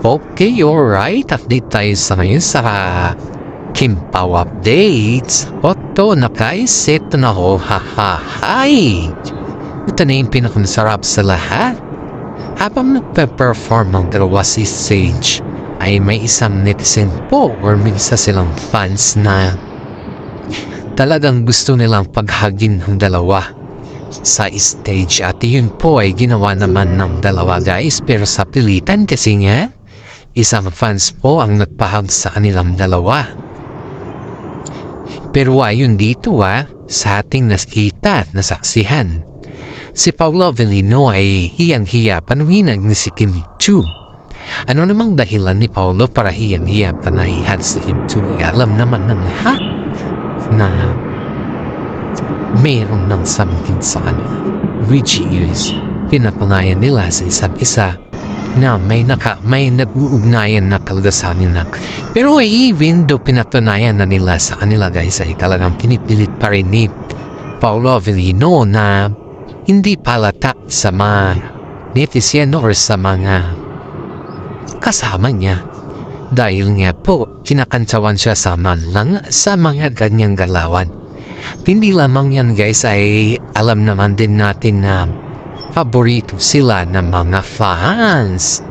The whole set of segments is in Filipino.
Okay, alright. Update tayo sa ngayon sa Kim Pao updates. Oto na guys, ito na ho. Hi! Ito na yung pinakamasarap sa lahat. Habang nagpe-perform ang dalawa si Sage, ay may isang netizen po or may isa silang fans na talagang gusto nilang paghagin ng dalawa sa stage, at yun po ay ginawa naman ng dalawa guys, pero sa pilitan kasi nga isang fans po ang nagpahag sa kanilang dalawa. Pero ayun dito sa ating nakita at nasaksihan, si Paolo Avellino ay hiyang-hiya panuhinag ni si Kim Chu. Ano namang dahilan ni Paolo para hiyang-hiya panahihan si Kim Chu? Alam naman ng lahat na mayroon ng something sa kanila, which is pinapanayan nila sa isa't isa na may nag-uugnayan na talaga sa kanila. Pero even though pinatunayan na nila sa kanila guys, ay talagang pinipilit pa rin ni Paolo Avellino na hindi palata sa mga netizen or sa mga kasama niya, dahil nga po kinakantsawan siya sa mga ganyang galawan. Hindi lamang yan guys, ay alam naman din natin na paborito sila ng mga fans.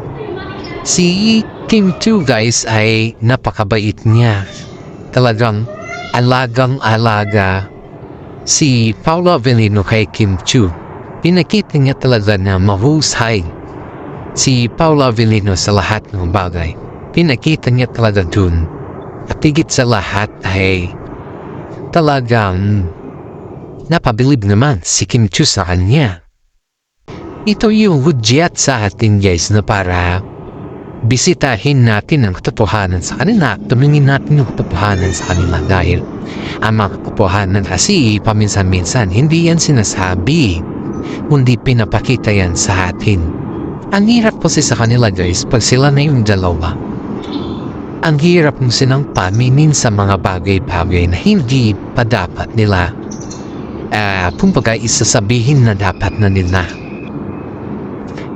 Si Kim Chu guys ay napakabait niya. Talagang alagang-alaga si Paolo Avellino kay Kim Chu. Pinakita niya talaga na mahusay si Paolo Avellino sa lahat ng bagay. Pinakita niya talaga dun. At higit sa lahat ay talagang napabilib naman si Kim Chu sa kanya. Ito yung hudyat sa atin guys na para bisitahin natin ang katotohanan sa kanila, tumingin natin ang katotohanan sa kanila, dahil ang mga katotohanan kasi paminsan-minsan hindi yan sinasabi, kundi pinapakita yan sa atin. Ang hirap kasi sa kanila guys, pag sila na yung dalawa, ang hirap mo silang paminin sa mga bagay-bagay na hindi pa dapat nila kumbaga isasabihin na dapat na nila.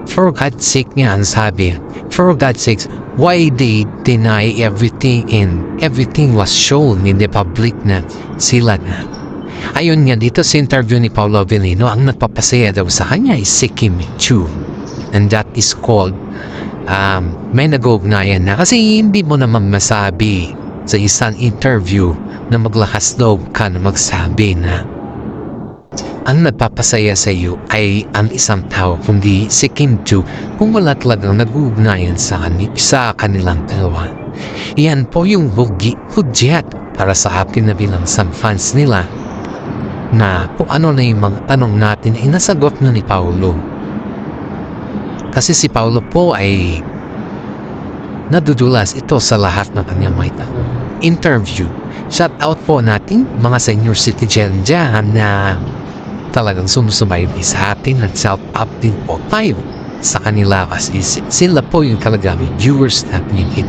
For God's sake nga ang sabi, for God's sake, why they deny everything and everything was shown in the public na sila na. Ayun nga dito sa interview ni Paolo Avellino, ang nagpapasaya daw sa kanya is si Kim Chu, and that is called may nag-ugnayan na, kasi hindi mo naman masabi sa isang interview na maglakas loob ka na magsabi na ang nagpapasaya sa iyo ay ang isang tao, kundi si Kim Chu, kung wala talagang nag-ugnayan sa kanilang dalawa. Yan po yung hudyat para sa akin na bilang some fans nila, na kung ano na yung mga tanong natin ay nasagot na ni Paolo. Kasi si Paolo po ay nadudulas ito sa lahat ng kanyang may interview. Shout out po natin mga senior citizen dyan na talagang sumusubaybay sa atin, at shout up din po tayo sa kanila kasi sila po yung talagang viewers natin.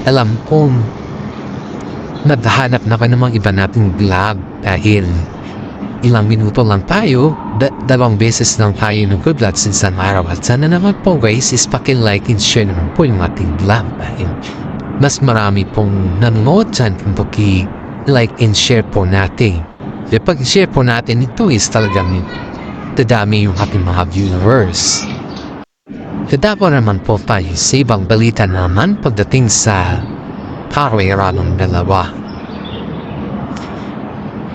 Alam kong naghahanap na ka namang iba nating vlog dahil ilang minuto lang tayo, dalawang beses lang tayo nag-vlog sa isang araw, at sana naman po guys is paki-like and share naman po yung ating vlog dahil mas marami pong nanonood dyan kung paki-like and share po natin. E pag-share po natin ito is talagang dadami yung ating mga viewers. Dadabo naman po tayo sa ibang balita naman pagdating sa karera ng dalawa.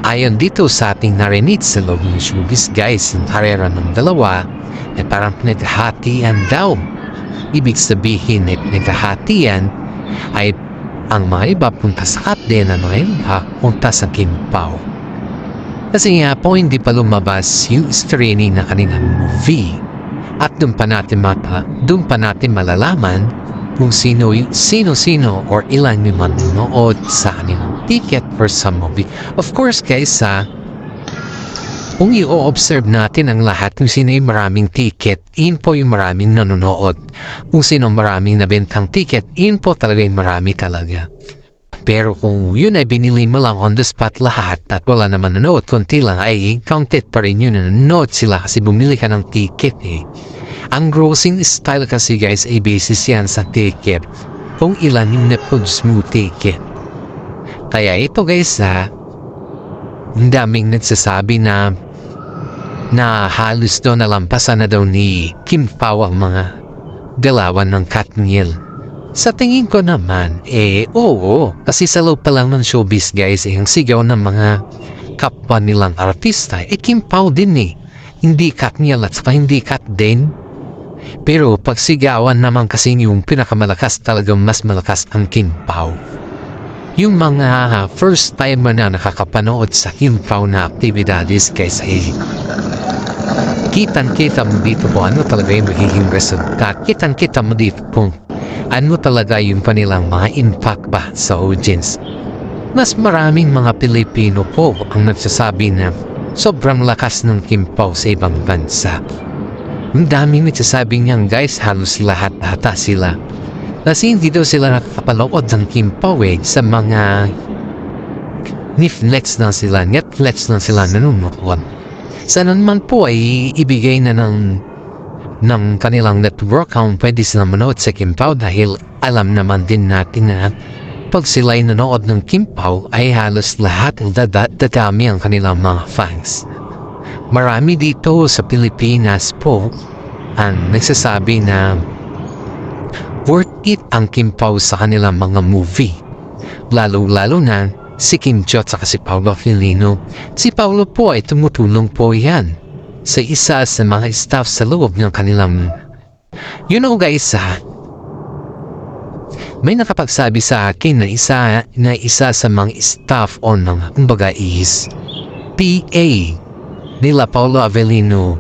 Ayon dito sa ating narinig sa loob ng showbiz guys, yung karera ng dalawa ay parang pinaghahatian daw. Ibig sabihin ay pinaghahatian ay ang mga iba punta sa Katden, ang mga iba punta sa Kim Pao. Kasi nga po hindi pa lumabas yung streaming na kanilang movie, at doon pa natin malalaman kung sino or ilan yung manonood sa kanilang ticket for sa movie. Of course guys, kung i-observe natin ang lahat, kung sino yung maraming ticket, yun po yung maraming nanonood. Kung sino maraming nabentang ticket, yun po talaga yung marami talaga. Pero kung yun ay binili mo lang on the spot lahat at wala naman nanood, konti lang ay counted pa rin yun na nanood sila kasi bumili ka ng ticket eh. Ang grossing style kasi guys ay basis yan sa ticket kung ilan yung na-produce mo ticket. Kaya ito guys ang daming nagsasabi na halos daw nalampasan na daw ni Kim Pao ang mga galawan ng Katniel. Sa tingin ko naman, oo. Kasi sa loob pa lang ng showbiz guys, ang sigaw ng mga kapwa nilang artista, Kim Pao din eh. Hindi Katniel at saka hindi Kat din. Pero pag sigawan naman kasi yung pinakamalakas talagang mas malakas ang Kim Pao. Yung mga first timer na nakakapanood sa Kim Pao na aktibidades guys kitang-kita mo dito po ano talaga yung magiging resulta. Kitang-kita mo dito po ano talaga yung kanilang mga impact ba sa audience. Mas maraming mga Pilipino po ang nagsasabi na sobrang lakas ng Kim Pao sa ibang bansa. Ang daming nagsasabi niyan guys, halos lahat ata sila. Kasi hindi daw sila nakakapanood ng Kim Pao sa mga Netflix na sila nanonood. Sana naman po ay ibigay na ng kanilang network kung pwede sila manood sa Kim Pao dahil alam naman din natin na pag sila ay nanood ng Kim Pao ay halos lahat dadami ang kanilang mga fans. Marami dito sa Pilipinas po ang nagsasabi na worth it ang Kim Pao sa kanilang mga movie. Lalo na si Kim Chiu at si Paolo Avellino. Si Paolo po ay tumutulong po yan sa isa sa mga staff sa loob ng kanilang guys may nakapagsabi sa akin na isa sa mga staff o ng kumbaga is PA nila Paolo Avellino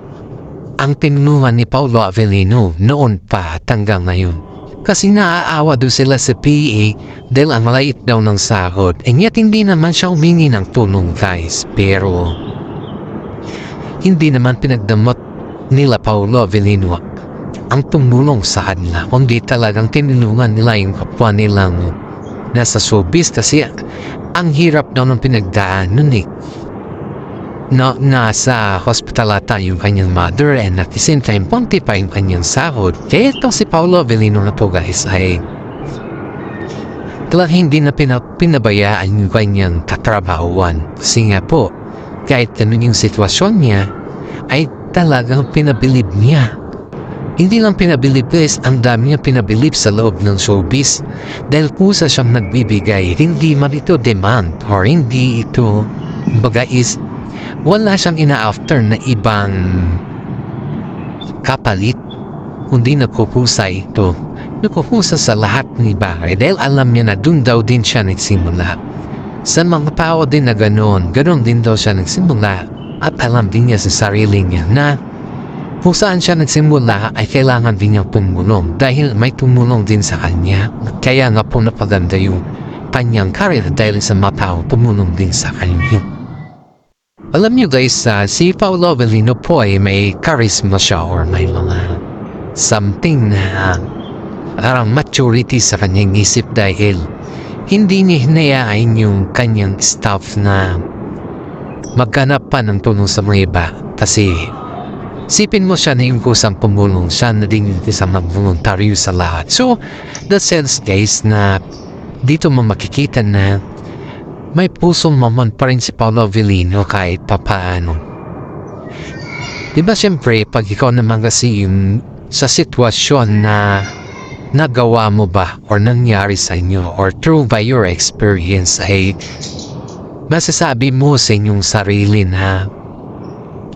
ang tinunuhan ni Paolo Avellino noon pa hanggang ngayon. Kasi naaawa doon sila sa PA dahil ang maliit daw ng sahod. And yet hindi naman siya humingi ng tulong guys. Pero hindi naman pinagdamot nila Paolo Avellino ang tumulong sa kanila. Kundi talagang tinulungan nila yung kapwa nilang nasa showbiz. Kasi ang hirap daw ng pinagdaan nun eh. Nasa hospital ata yung kanyang mother and at the same time punti pa yung kanyang sahod. Kaya itong si Paolo Avellino na to guys ay talagang hindi na pinabayaan yung kanyang katrabahuan. Kasi nga po kahit ganun yung sitwasyon niya ay talagang pinabilib niya. Hindi lang pinabilib guys, ang dami niya pinabilib sa loob ng showbiz dahil kusa siyang nagbibigay. Hindi man ito demand or hindi ito baga is wala siyang ina-after na ibang kapalit kundi nagkukusa ito. Nagkukusa sa lahat ng bagay dahil alam niya na dun daw din siya nagsimula. Sa mga tao din na ganon din daw siya nagsimula at alam din niya sa sarili niya na kung saan siya nagsimula ay kailangan din niyang tumulong dahil may tumulong din sa kanya. Kaya nga po napaganda yung kanyang career dahil sa mga tao tumulong din sa kanya. Alam niyo guys, si Paolo Avellino po ay may charisma siya or may mga something na parang maturity sa kanyang isip dahil hindi niya hinayaan yung kanyang staff na maghanap pa ng tulong sa mga iba. Kasi sipin mo siya na yung kusang pumulong siya na din yung isang voluntaryo sa lahat. So, the sense guys na dito mo makikita na may pusong mamon pa rin si Paolo Avellino kahit papaano. Diba siyempre pag ikaw naman kasi yung sa sitwasyon na nagawa mo ba or nangyari sa inyo or through by your experience ay masasabi mo sa inyong sarili na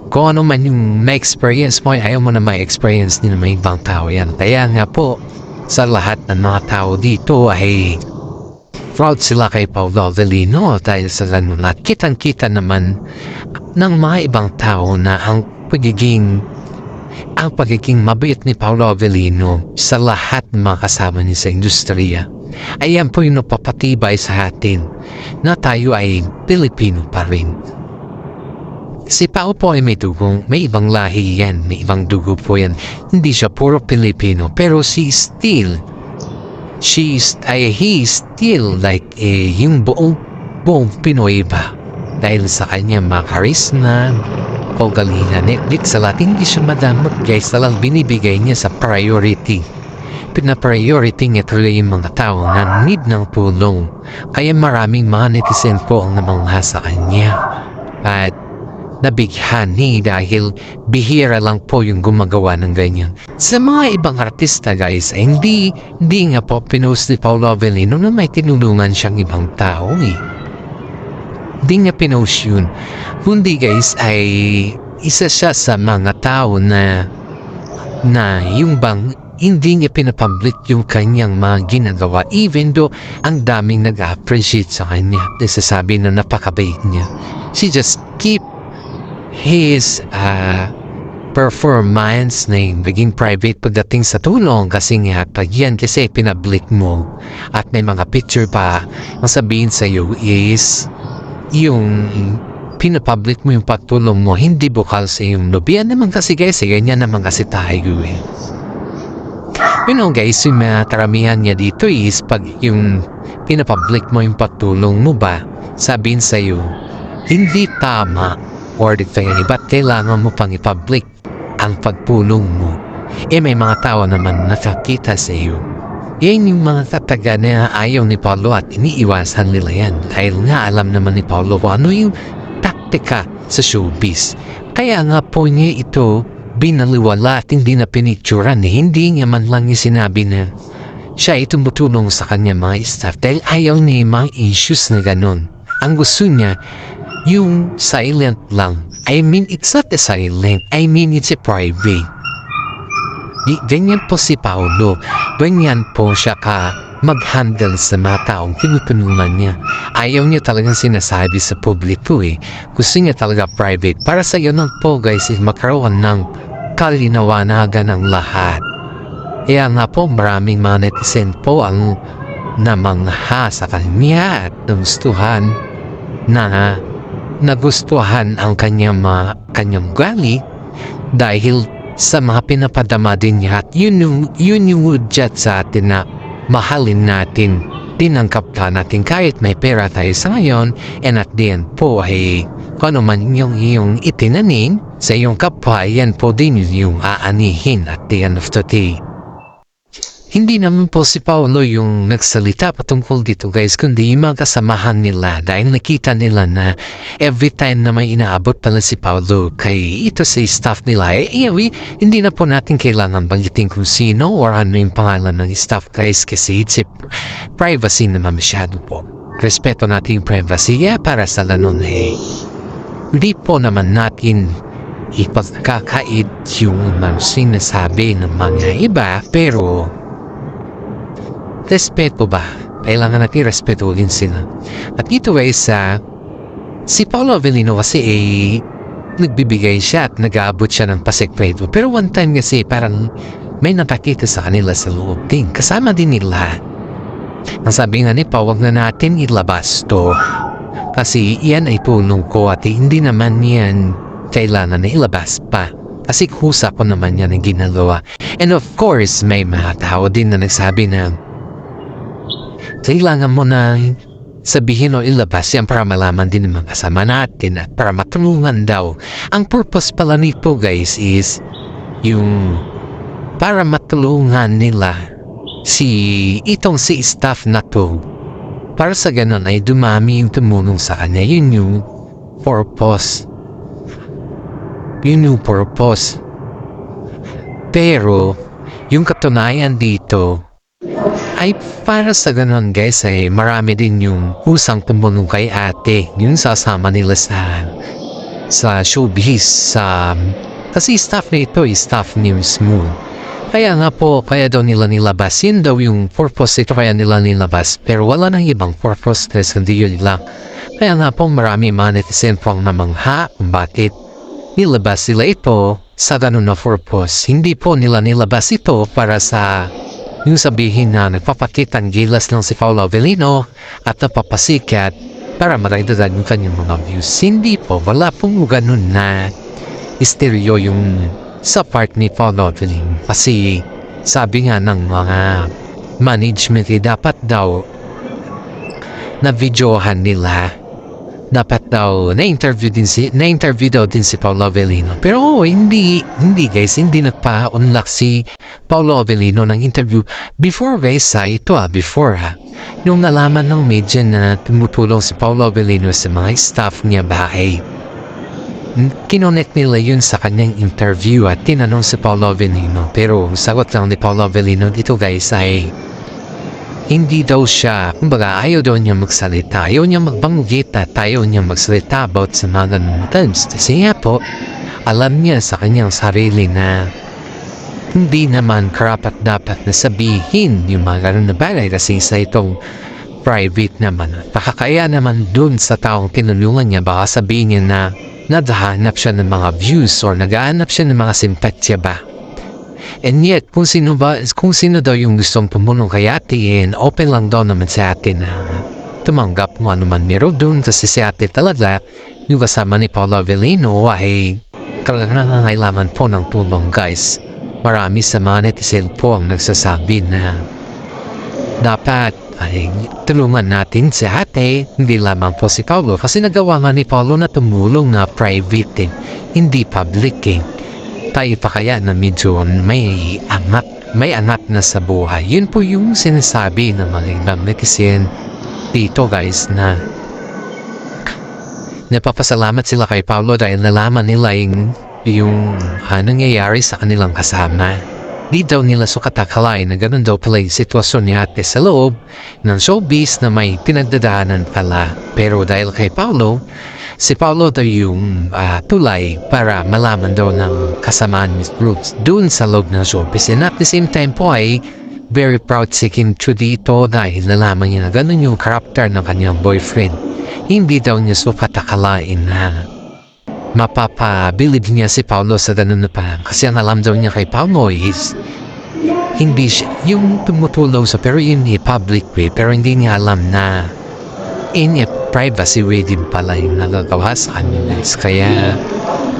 kung ano man yung may experience mo ayaw mo na may experience din ng ibang tao yan. Kaya nga po sa lahat ng mga tao dito ay proud sila kay Paolo Avellino dahil sa ganun at kitang-kita naman ng mga ibang tao na ang pagiging mabait ni Paolo Avellino sa lahat ng mga kasama niya sa industriya. Ayan po yung napapatibay sa atin na tayo ay Pilipino pa rin. Si Pao po ay may ibang lahi yan, may ibang dugo po yan. Hindi siya puro Pilipino pero he's still like yung buong Pinoy ba? Dahil sa kanya mga charisma, pagalingan Netflix sa Latin, hindi siya madamot guys, talang binibigay niya sa priority. Pina-priority niya talaga yung mga tao na need ng tulong. Kaya maraming mga netizen po ang namangha sa kanya. At nabighani dahil bihira lang po yung gumagawa ng ganyan. Sa mga ibang artista guys, hindi nga po pinost ni Paolo Avellino na may tinulungan siyang ibang tao eh. Hindi niya pinost yun. Kundi guys ay isa siya sa mga tao na yung bang hindi niya pinapublic yung kanyang mga ginagawa even though ang daming nag-appreciate sa kanya. Nasasabi na napakabait niya. She just keep his performance na maging private pagdating sa tulong kasi nga pag yan kasi pinablik mo at may mga picture pa ang sabihin sa iyo is yung pinapublic mo yung pagtulong mo hindi bukal sa iyong lobian naman kasi guys ganyan naman kasi tayo eh. You know guys, yung mga karamihan niya dito is pag yung pinapublic mo yung pagtulong mo ba, sabihin sa'yo, hindi tama or ba't kailangan mo pang ipublic ang pagtulong mo. Eh may mga tao naman nakakita sa iyo. Yan yung mga tataga na ayaw ni Paolo at iniiwasan nila yan. Dahil nga alam naman ni Paolo kung ano yung taktika sa showbiz. Kaya nga po niya ito binaliwala at hindi na pinicturan hindi niya man lang yung sinabi na siya ay tumutulong sa kanya mga staff dahil ayaw niya mga issues na ganun. Ang gusto niya yung silent lang. I mean, it's not a silent. I mean, it's a private. Ganyan po si Paolo. Ganyan po siya ka mag-handle sa mga taong tinutulungan niya. Ayaw niya talagang sinasabi sa publiko eh. Gusto niya talaga private. Para sa iyo po guys, magkaroon ng kalinawanan ng lahat. Kaya nga po maraming mga netizen po ang namangha sa kanya at nagustuhan ang kanyang gali dahil sa mga pinapadama din niya at yun yung udyat sa atin na mahalin natin, tinangkap ka natin kahit may pera tayo sa ngayon and at the end po ay kung ano man yung iyong itinanin sa iyong kapwa, yan po din yung aanihin at the end of the day. Hindi naman po si Paolo yung nagsalita patungkol dito guys, kundi yung mga kasamahan nila dahil nakita nila na every time na may inaabot pala si Paolo kay ito sa staff nila, hindi na po natin kailangan banggitin kung sino or ano yung pangalan ng staff guys kasi it's privacy naman masyado po. Respeto natin yung privacy para sa lanon hindi po naman natin ipagkakait yung sinasabi ng mga iba pero respeto ba? Kailangan natin respetuhin sila. At dito guys, si Paolo Avellino kasi nagbibigay siya at nag-aabot siya ng pasekreto. Pero one time kasi parang may nakakita sa kanila sa loob din. Kasama din nila. Ang sabi nga ni Pa, wag na natin ilabas to. Kasi iyan ay tulong ko at hindi naman yan kailangan na ilabas pa. Kasi kusa ko naman yan ang ginagawa. And of course, may mga tao din na nagsabi na kailangan mo na sabihin o ilabas yan para malaman din ng mga kasama natin at para matulungan daw. Ang purpose pala nito guys is yung para matulungan nila si staff na to. Para sa ganun ay dumami yung tumulong sa kanya. Yun yung purpose. Yun yung purpose. Pero yung katunayan dito ay para sa ganun guys ay marami din yung usang tumulong kay ate yung sasama nila sa showbiz kasi staff na ito ay staff mismo kaya nga po kaya daw nila nilabas yun daw yung purpose ito kaya nila nilabas pero wala nang ibang purpose hindi yun lang kaya nga po marami mga netizen po ang namangha kung bakit nilabas sila ito sa ganun na purpose hindi po nila nilabas ito para sa yung sabihin na nagpapakitang gilas lang si Paolo Avellino at napapasikat para maragdagan yung kanyang mga views. Hindi po, wala pong ganun na stereo yung sa part ni Paolo Avellino. Kasi sabi nga ng management dapat daw na videohan nila. Dapat daw na-interview daw din si Paolo Avellino. Pero hindi guys, hindi nagpa-unlock si Paolo Avellino ng interview before guys before nung nalaman ng media na tumutulong si Paolo Avellino sa mga staff niya bahay. Kinonek nila yun sa kanyang interview at tinanong si Paolo Avellino. Pero sagot lang ni Paolo Avellino dito guys ay hindi daw siya, kumbaga ayaw daw niya magsalita, ayaw niya magbanggit at ayaw niya magsalita about sa mga ganun terms. Kasi nga po, alam niya sa kanyang sarili na hindi naman karapat dapat na sabihin yung mga ganun na bagay kasi sa itong private naman. Nakakaya naman dun sa taong tinulungan niya, baka sabihin niya na naghahanap siya ng mga views or naghahanap siya ng mga simpatya ba. And yet, kung sino daw yung gustong tumulong kay ate, open lang daw naman si ate na tumanggap kung ano man meron dun. Kasi si ate talaga, yung kasama ni Paolo Avellino ay talagang nangangailangan po ng tulong guys. Marami sa mga netizen po ang nagsasabi na dapat ay tulungan natin si ate, hindi lamang po si Paolo. Kasi nagawa nga ni Paolo na tumulong na private, hindi public tayo pa kaya na medyo may anak na sa buhay. Yun po yung sinasabi ng mga ibang netizen dito guys na napapasalamat sila kay Paolo dahil nalaman nila yung nangyayari sa kanilang kasama. Di daw nila sukatakalain na ganun daw pala yung sitwasyon ni ate sa loob ng showbiz na may pinagdadaanan pala. Pero dahil kay Paolo, si Paolo daw yung tulay para malaman daw ng kasamaan ni Roots dun sa loob ng showbiz. And at the same time po ay very proud si Kim Chiu dito dahil nalaman niya na ganun yung karakter ng kanyang boyfriend. Hindi daw niya sukatakalain na mapapabilib niya si Paolo sa ganun na parang. Kasi ang alam daw niya kay Paolo is hindi siya yung tumutulong sa pero in a public way, pero hindi niya alam na in a privacy way din pala yung nagagawa sa kanya guys. Kaya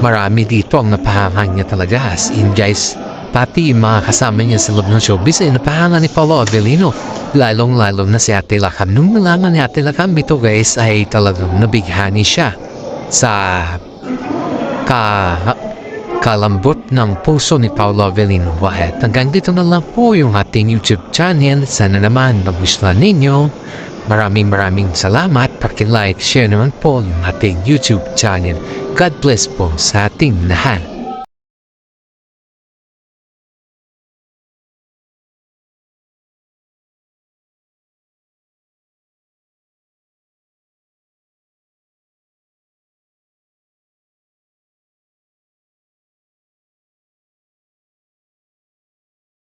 marami dito ang napahangan niya talaga as in guys, pati yung mga kasama niya sa loob ng showbiz ay napahangan ni Paolo Avellino, lalong-lalo na si Ate Lakam. Nung nalaman ni Ate Lakam ito guys ay talagang nabighani siya sa kalambot ng puso ni Paolo Avellino. At hanggang dito na lang po yung ating YouTube channel. Sana naman magustuhan ninyo. Maraming salamat. Paki-like, share naman po yung ating YouTube channel. God bless po sa ating lahat.